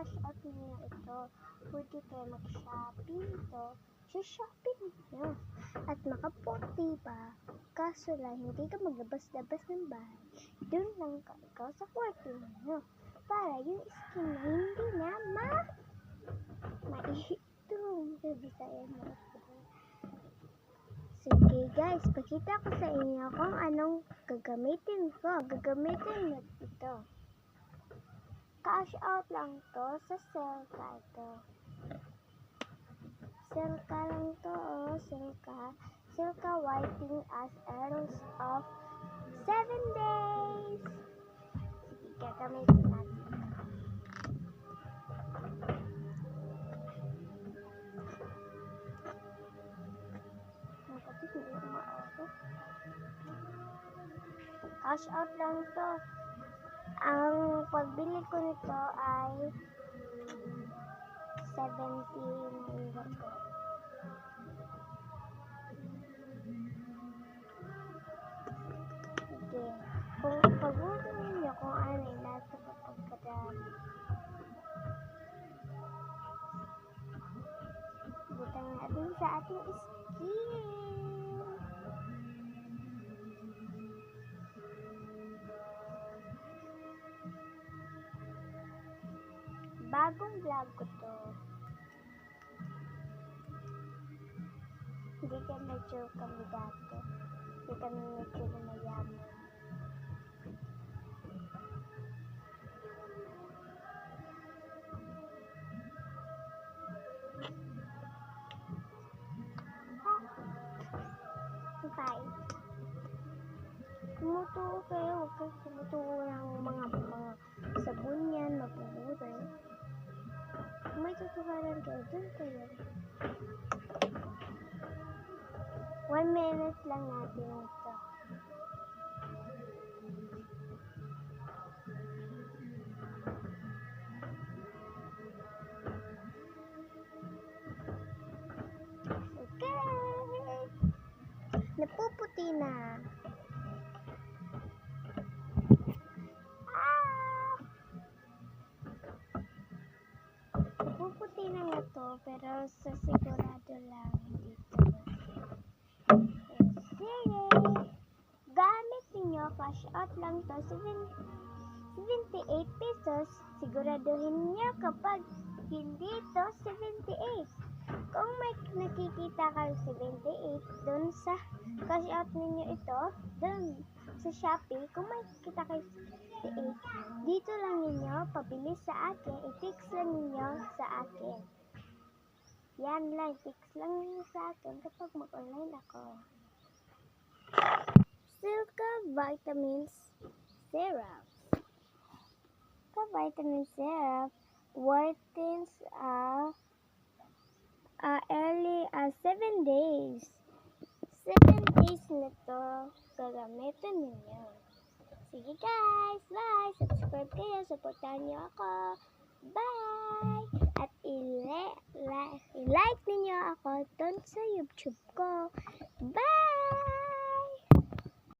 cash out ninyo ito. Pwede kayo mag-shopping ito. Shopping nyo. At makaputi pa. Kaso lang, hindi ka maglabas-labas ng bahay. Doon lang ka ikaw sa kwarto ninyo. Para yung skin na hindi na maitong. Bisaya mo. Sige guys, pakita ko sa inyo kung anong gagamitin ko. Gagamitin mo ito. Cash out lang to sa Silka ito. Silka lang to, Silka whitening as arrows of 7 days. Sige, gagamitin natin. Cash out lang to. Ang pagbili ko nito ay 17 ko. Sige. Kung pag-usin ninyo kung ano yung nasa pagkadami. Butang natin sa ating skin. Bagong vlog ko to. Hindi ka medyo kami dati. Hindi kami medyo mayaman. Bye. Tumutuo kayo. Huwag kayo tumutuo ng mga sabon yan, mapuburay. Kung may tutuharan kayo, dun kayo. 1 minute lang natin ito. Okay. Napuputi na. Napuputi na nga to, pero sa sigurado lang dito. Sige. Gamit ninyo, cash out lang to, 78 pesos. Siguraduhin niyo kapag hindi to 78. Kung may nakikita kayo 78 dun sa cash out ninyo ito, dun sa Shopee, kung may nakikita kayo 78, dito lang ninyo pabili sa akin, i-text lang ninyo sa akin. Yan lang, text lang ninyo sa akin kapag mag-online ako. Silka Vitamins Syrup. Vitamin syrup whitens early as 7 days. 7 days na to gagamitin ninyo. Sige guys, bye! Subscribe kayo, supportahan niyo ako. Bye! At i-like ninyo ako dun sa YouTube ko. Bye!